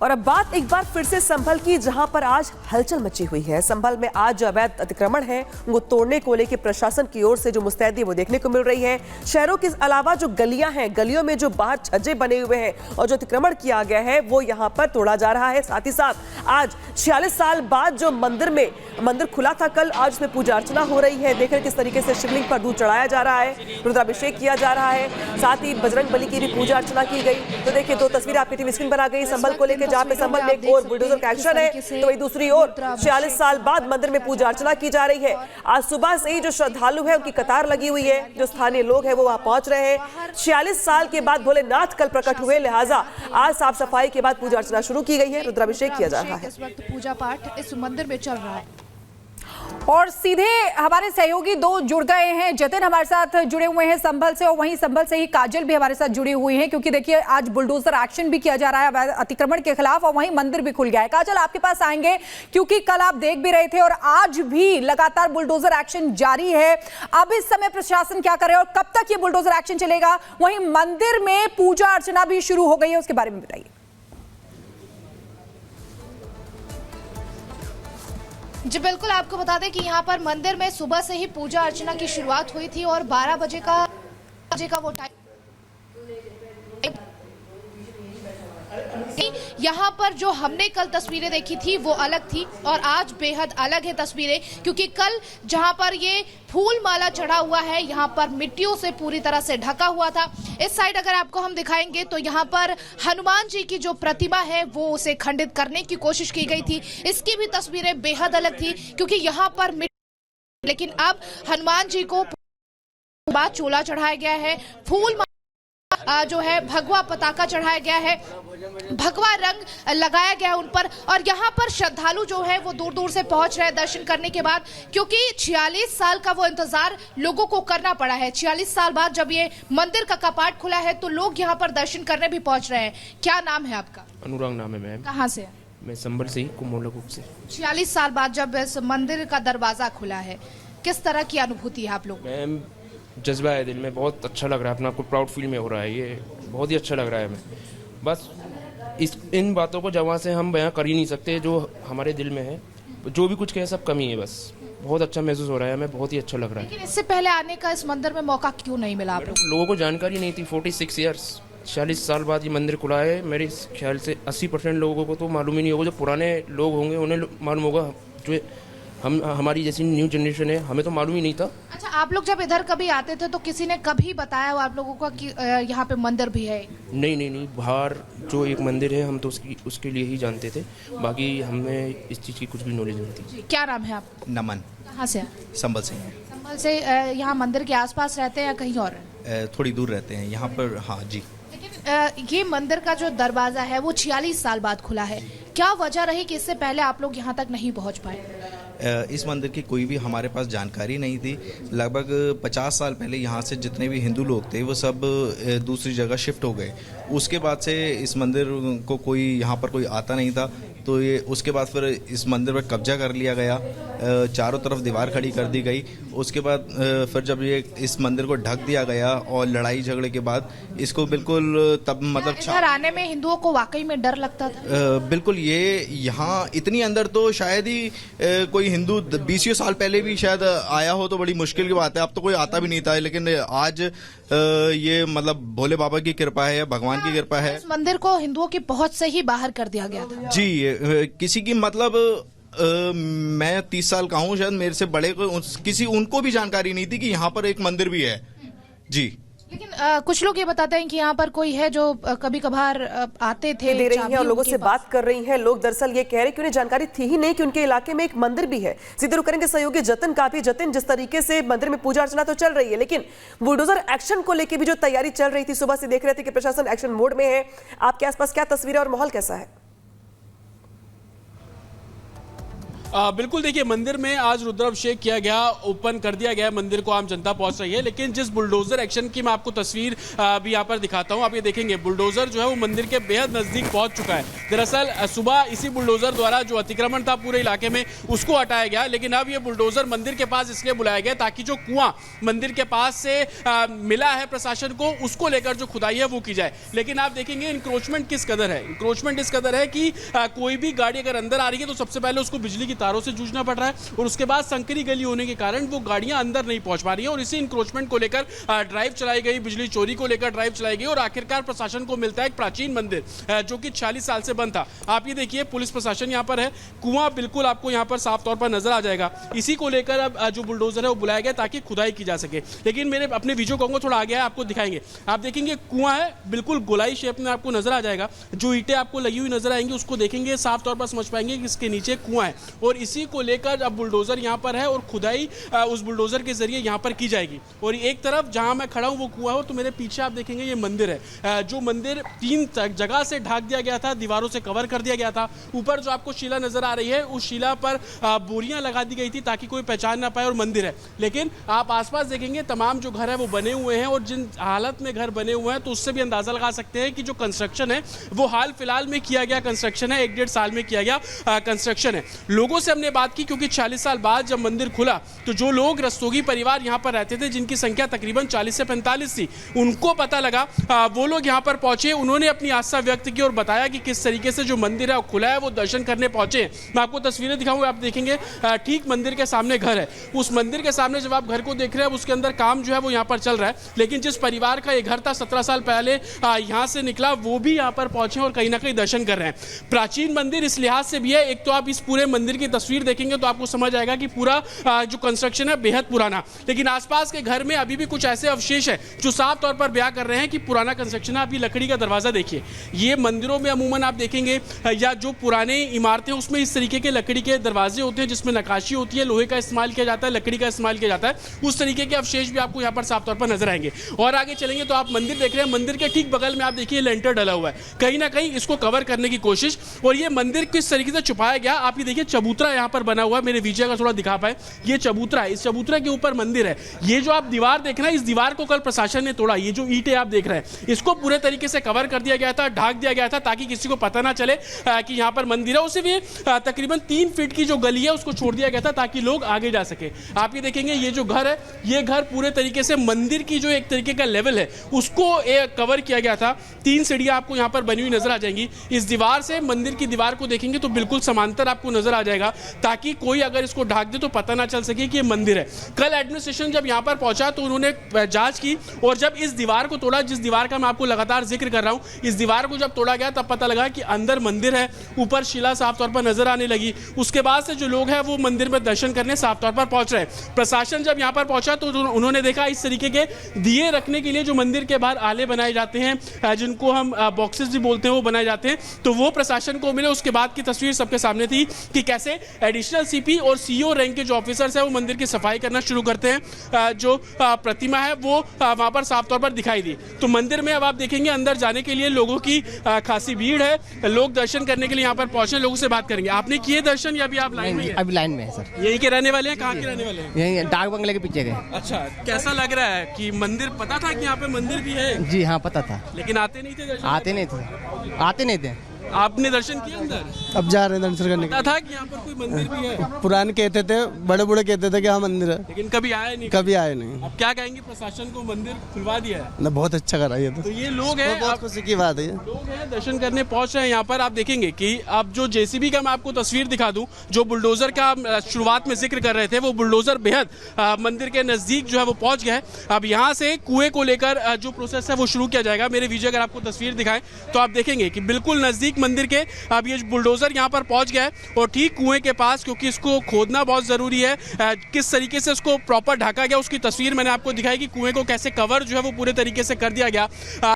और अब बात एक बार फिर से संभल की, जहां पर आज हलचल मची हुई है। संभल में आज जो अवैध अतिक्रमण है उनको तोड़ने को लेकर प्रशासन की ओर से जो मुस्तैदी वो देखने को मिल रही है। शहरों के अलावा जो गलियां हैं, गलियों में जो बाहर छज्जे बने हुए हैं और जो अतिक्रमण किया गया है वो यहां पर तोड़ा जा रहा है। साथ ही साथ आज 46 साल बाद जो मंदिर खुला था कल, आज उसमें पूजा अर्चना हो रही है। देख रहे किस तरीके से शिवलिंग पर दूध चढ़ाया जा रहा है, रुद्राभिषेक किया जा रहा है, साथ ही बजरंग बली की भी पूजा अर्चना की गई। तो देखिए दो तस्वीरें आपकी टीवी स्क्रीन पर आ गई संभल को लेकर, जहां पे संभल में एक और बुलडोजर का एक्शन है तो वही दूसरी ओर 46 साल बाद मंदिर में पूजा अर्चना की जा रही है। आज सुबह से ही जो श्रद्धालु है उनकी कतार लगी हुई है, जो स्थानीय लोग हैं वो वहां पहुंच रहे हैं। 46 साल के बाद भोलेनाथ कल प्रकट हुए, लिहाजा आज साफ सफाई के बाद पूजा अर्चना शुरू की गई है, रुद्राभिषेक किया जा रहा है। इस वक्त पूजा पाठ इस मंदिर में चल रहा है और सीधे हमारे सहयोगी दो जुड़ गए हैं। जतिन हमारे साथ जुड़े हुए हैं संभल से, और वहीं संभल से ही काजल भी हमारे साथ जुड़ी हुई हैं, क्योंकि देखिए आज बुलडोजर एक्शन भी किया जा रहा है अतिक्रमण के खिलाफ, और वहीं मंदिर भी खुल गया है। काजल आपके पास आएंगे, क्योंकि कल आप देख भी रहे थे और आज भी लगातार बुलडोजर एक्शन जारी है। अब इस समय प्रशासन क्या करे और कब तक ये बुलडोजर एक्शन चलेगा? वहीं मंदिर में पूजा अर्चना भी शुरू हो गई है, उसके बारे में बताइए। जी बिल्कुल, आपको बता दें कि यहाँ पर मंदिर में सुबह से ही पूजा अर्चना की शुरुआत हुई थी और 12 बजे का वो टाइम। यहाँ पर जो हमने कल तस्वीरें देखी थी वो अलग थी और आज बेहद अलग है तस्वीरें, क्योंकि कल जहाँ पर ये फूल माला चढ़ा हुआ है यहाँ पर मिट्टियों से पूरी तरह से ढका हुआ था। इस साइड अगर आपको हम दिखाएंगे तो यहाँ पर हनुमान जी की जो प्रतिमा है वो उसे खंडित करने की कोशिश की गई थी। इसकी भी तस्वीरें बेहद अलग थी, क्योंकि यहाँ पर लेकिन अब हनुमान जी को बाद चोला चढ़ाया गया है, फूल जो है भगवा पताका चढ़ाया गया है, भगवा रंग लगाया गया है उन पर। और यहाँ पर श्रद्धालु जो है वो दूर दूर से पहुंच रहे हैं दर्शन करने के बाद, क्योंकि 46 साल का वो इंतजार लोगों को करना पड़ा है। 46 साल बाद जब ये मंदिर का कपाट खुला है तो लोग यहाँ पर दर्शन करने भी पहुंच रहे हैं। क्या नाम है आपका? अनुराग नाम है मैम। कहाँ से? मैं संभल से ही, कुमोलाकुप से। 46 साल बाद जब इस मंदिर का दरवाजा खुला है, किस तरह की अनुभूति है आप लोग? मैम जज्बा है दिल में, बहुत अच्छा लग रहा है, अपना आपको प्राउड फील में हो रहा है, ये बहुत ही अच्छा लग रहा है हमें। बस इन बातों को जवां से हम बयां कर ही नहीं सकते, जो हमारे दिल में है, जो भी कुछ कहे सब कमी है। बस बहुत अच्छा महसूस हो रहा है हमें, बहुत ही अच्छा लग रहा है। लेकिन इससे पहले आने का इस मंदिर में मौका क्यों नहीं मिला? आप लोगों को जानकारी नहीं थी। 46 ईयर्स 46 साल बाद ये मंदिर खुला है। मेरे ख्याल से 80% लोगों को तो मालूम ही नहीं होगा। जो पुराने लोग होंगे उन्हें मालूम होगा, जो हमारी जैसी न्यू जनरेशन है हमें तो मालूम ही नहीं था। अच्छा, आप लोग जब इधर कभी आते थे तो किसी ने कभी बताया हो आप लोगों को कि यहाँ पे मंदिर भी है? नहीं, बाहर जो एक मंदिर है हम तो उसके लिए ही जानते थे, बाकी हमें इस चीज़ की कुछ भी नॉलेज नहीं थी। क्या नाम है आपका? नमन। कहाँ से? संभल से। संभल से यहाँ मंदिर के आसपास रहते हैं या कहीं और? थोड़ी दूर रहते हैं यहाँ पर। हाँ जी। लेकिन ये मंदिर का जो दरवाजा है वो 46 साल बाद खुला है, क्या वजह रही कि इससे पहले आप लोग यहाँ तक नहीं पहुँच पाए? इस मंदिर की कोई भी हमारे पास जानकारी नहीं थी। लगभग 50 साल पहले यहाँ से जितने भी हिंदू लोग थे वो सब दूसरी जगह शिफ्ट हो गए। उसके बाद से इस मंदिर को कोई यहाँ पर कोई आता नहीं था, तो ये उसके बाद फिर इस मंदिर पर कब्जा कर लिया गया, चारों तरफ दीवार खड़ी कर दी गई। उसके बाद फिर जब ये इस मंदिर को ढक दिया गया और लड़ाई झगड़े के बाद इसको बिल्कुल तब मतलब इधर आने में हिंदुओं को वाकई में डर लगता था? बिल्कुल, ये यहाँ इतनी अंदर तो शायद ही कोई हिंदू 20 साल पहले भी शायद आया हो तो बड़ी मुश्किल की बात है। अब तो कोई आता भी नहीं था, लेकिन आज ये मतलब भोले बाबा की कृपा है, भगवान की कृपा है। इस मंदिर को हिंदुओं की पहुंच से ही बाहर कर दिया गया था जी। किसी की मतलब मैं 30 साल का हूँ, शायद मेरे से बड़े को उनको भी जानकारी नहीं थी कि यहाँ पर एक मंदिर भी है जी। लेकिन कुछ लोग ये बताते हैं कि यहाँ पर कोई है जो कभी कभार आते थे, दे रही हैं और लोगों से बात कर रही हैं। लोग दरअसल ये कह रहे हैं कि उन्हें जानकारी थी ही नहीं कि उनके इलाके में एक मंदिर भी है। सीधे रुक करेंगे सहयोगी जतिन का भी। जतिन, जिस तरीके से मंदिर में पूजा अर्चना तो चल रही है, लेकिन बुलडोजर एक्शन को लेकर भी जो तैयारी चल रही थी, सुबह से देख रहे थे कि प्रशासन एक्शन मोड में है। आपके आसपास क्या तस्वीरें और माहौल कैसा है? बिल्कुल, देखिए मंदिर में आज रुद्राभिषेक किया गया, ओपन कर दिया गया मंदिर को, आम जनता पहुंच रही है। लेकिन जिस बुलडोजर एक्शन की मैं आपको तस्वीर भी यहाँ पर दिखाता हूँ, आप ये देखेंगे बुलडोजर जो है वो मंदिर के बेहद नजदीक पहुंच चुका है। दरअसल सुबह इसी बुलडोजर द्वारा जो अतिक्रमण था पूरे इलाके में उसको हटाया गया, लेकिन अब ये बुलडोजर मंदिर के पास इसलिए बुलाया गया ताकि जो कुआं मंदिर के पास से मिला है प्रशासन को, उसको लेकर जो खुदाई है वो की जाए। लेकिन आप देखेंगे इंक्रोचमेंट किस कदर है। इंक्रोचमेंट इस कदर है कि कोई भी गाड़ी अगर अंदर आ रही है तो सबसे पहले उसको बिजली की तारों से जूझना पड़ रहा है, और उसके बाद संकरी गली होने के कारण वो गाड़ियां अंदर नहीं पहुंच पा रही हैं। और इसी इंक्रोचमेंट को लेकर ड्राइव चलाई गई, बिजली चोरी को लेकर ड्राइव चलाई गई, और आखिरकार प्रशासन को मिलता है एक प्राचीन मंदिर जो कि 40 साल से बंद था। आप ये देखिए पुलिस प्रशासन यहाँ पर है, कुआं बिल्कुल आपको यहाँ पर साफ तौर पर नजर आ जाएगा। इसी को लेकर अब जो बुलडोजर है वो बुलाया गया ताकि खुदाई की जा सके। लेकिन मेरे अपने वीडियो कहूंगा थोड़ा आगे है, आपको दिखाएंगे। आप देखेंगे कुआं है, बिल्कुल गोलाई शेप में आपको नजर आ जाएगा। जो ईंटें आपको लगी हुई नजर आएंगी उसको देखेंगे, साफ तौर पर समझ पाएंगे कि इसके नीचे कुआं है, और इसी को लेकर अब बुलडोजर यहाँ पर है और खुदाई उस बुलडोजर के जरिए यहाँ पर की जाएगी। और एक तरफ जहां मैं खड़ा हूं वो कुआं है, तो मेरे पीछे आप देखेंगे ये मंदिर है। जो मंदिर 3 जगह से ढक दिया गया था, दीवारों से कवर कर दिया गया था। ऊपर जो आपको शिला नजर आ रही है उस शिला पर बोरियां लगा दी गई थी ताकि कोई पहचान ना पाए और मंदिर है। लेकिन आप आसपास देखेंगे तमाम जो घर है वो बने हुए हैं, और जिन हालत में घर बने हुए हैं तो उससे भी अंदाजा लगा सकते हैं कि जो कंस्ट्रक्शन है वो हाल फिलहाल में किया गया कंस्ट्रक्शन है, 1-1.5 साल में किया गया कंस्ट्रक्शन है। लोगों से हमने बात की, क्योंकि 40 साल बाद जब मंदिर खुला तो जो लोग रस्तोगी परिवार यहाँ पर रहते थे, जिनकी संख्या तकरीबन 40 से 45 थी, उनको पता लगा, वो लोग यहाँ पर पहुंचे, उन्होंने अपनी आस्था व्यक्त की और बताया कि किस तरीके से जो मंदिर है खुला है, वो दर्शन करने पहुंचे। मैं आपको तस्वीरें दिखाऊंगा, आप देखेंगे ठीक मंदिर के सामने घर है। उस मंदिर के सामने जब आप घर को देख रहे हैं उसके अंदर काम जो है वो यहाँ पर चल रहा है। लेकिन जिस परिवार का ये घर था 17 साल पहले यहाँ से निकला, वो भी यहाँ पर पहुंचे और कहीं ना कहीं दर्शन कर रहे हैं। प्राचीन मंदिर इस लिहाज से भी है, एक तो आप इस पूरे मंदिर की तस्वीर देखेंगे तो आपको समझ आएगा कि पूरा जो कंस्ट्रक्शन है बेहद पुराना, लेकिन आसपास के घर में अभी भी कुछ ऐसे अवशेष है जो साफ तौर पर बयां कर रहे हैं कि पुराना कंस्ट्रक्शन है। आप ये लकड़ी का दरवाजा देखिए, ये मंदिरों में अमूमन आप देखेंगे या जो पुराने इमारतें उसमें इस तरीके के लकड़ी के दरवाजे होते हैं जिसमें नक्काशी होती है, लोहे का इस्तेमाल किया जाता है, लकड़ी का इस्तेमाल किया जाता है। उस तरीके के अवशेष भी आपको यहाँ पर साफ तौर पर नजर आएंगे। और आगे चलेंगे तो आप मंदिर देख रहे हैं, मंदिर के ठीक बगल में आप देखिए लेंटर डला हुआ है, कहीं ना कहीं इसको कवर करने की कोशिश। और ये मंदिर किस तरीके से छुपाया गया, आप ये देखिए चबूतरा यहाँ पर बना हुआ है, मेरे विजय का थोड़ा दिखा पाए, ये चबूतरा है, इस चबूतरा के ऊपर मंदिर है। ये जो आप दीवार देख रहे हैं, इस दीवार को कल प्रशासन ने तोड़ा। ये जो ईंटें आप देख रहे हैं इसको पूरे तरीके से कवर कर दिया गया था, ढक दिया गया था ताकि किसी को पता ना चले कि यहाँ पर मंदिर है। उसे भी तकरीबन 3 फीट की जो गली है उसको छोड़ दिया गया था ताकि लोग आगे जा सके। आप ये देखेंगे ये जो घर है, ये घर पूरे तरीके से मंदिर की जो एक तरीके का लेवल है उसको कवर किया गया था। 3 सीढ़ियां आपको यहाँ पर बनी हुई नजर आ जाएंगी। इस दीवार से मंदिर की दीवार को देखेंगे तो बिल्कुल समांतर आपको नजर आ जाएगा ताकि कोई अगर इसको ढक दे तो पता ना चल सके कि ये मंदिर है। कल एडमिनिस्ट्रेशन जब यहाँ पर पहुंचा तो उन्होंने जांच की, और जब इस दीवार को तोड़ा, जिस दीवार का मैं आपको लगातार जिक्र कर रहा हूँ, इस दीवार को जब तोड़ा गया तब पता लगा कि अंदर मंदिर है, ऊपर शिला साफ तौर पर नजर आने लगी। उसके बाद से जो लोग हैं वो मंदिर में दर्शन करने साफ तौर पर पहुंच रहे हैं। प्रशासन जब यहाँ पर पहुंचा तो उन्होंने देखा इस तरीके के दिए रखने के लिए जो मंदिर के बाहर आले बनाए जाते हैं, जिनको हम बॉक्सेस भी बोलते हैं, वो बनाए जाते हैं, तो वो प्रशासन को मिले। उसके बाद की तस्वीर सबके सामने थी कि कैसे एडिशनल सीपी और सीईओ रैंक के जो ऑफिसर्स हैं वो मंदिर की सफाई करना शुरू करते हैं। जो प्रतिमा है वो वहां पर साफ तौर पर दिखाई दी। तो मंदिर में अब आप देखेंगे अंदर जाने के लिए लोगों की खासी भीड़ है, लोग दर्शन करने के लिए यहाँ पर पहुंचे। लोगों से बात करेंगे, आपने किए दर्शन या अभी आप लाइन में? अभी लाइन में है सर। यही के रहने वाले हैं? कहाँ के रहने वाले हैं? यही डाक बंगले के पीछे गए। अच्छा, कैसा लग रहा है कि मंदिर, पता था कि यहाँ पे मंदिर भी है? जी हाँ पता था, लेकिन आते नहीं थे दर्शन? आते नहीं थे। आपने दर्शन किया अंदर? अब जा रहे हैं दर्शन करने। पता था कि यहाँ पर कोई मंदिर भी है? पुराने कहते थे, बड़े बूढ़े कहते थे कि हाँ मंदिर है, लेकिन कभी आया नहीं। कभी आए नहीं। अब क्या कहेंगे, प्रशासन को मंदिर खुलवा दिया है ना, बहुत अच्छा करा ये तो ये लोग हैं, बहुत खुशी की बात है। लोग हैं दर्शन करने पहुंच रहे हैं यहाँ पर। आप देखेंगे कि अब जो जेसीबी का मैं आपको तस्वीर दिखा दूं, जो बुलडोजर का शुरुआत में जिक्र कर रहे थे, वो बुलडोजर बेहद मंदिर के नजदीक जो है वो पहुंच गया है। अब यहाँ से कुएं को लेकर जो प्रोसेस है वो शुरू किया जाएगा। मेरे विजय अगर आपको तस्वीर दिखाएं तो आप देखेंगे कि बिल्कुल नजदीक मंदिर के अब ये बुलडोजर यहाँ पर पहुंच गया है और ठीक कुएं के पास, क्योंकि इसको खोदना बहुत जरूरी है। किस तरीके से इसको प्रॉपर ढका गया उसकी तस्वीर मैंने आपको दिखाई कि कुएं को कैसे कवर जो है वो पूरे तरीके से कर दिया गया।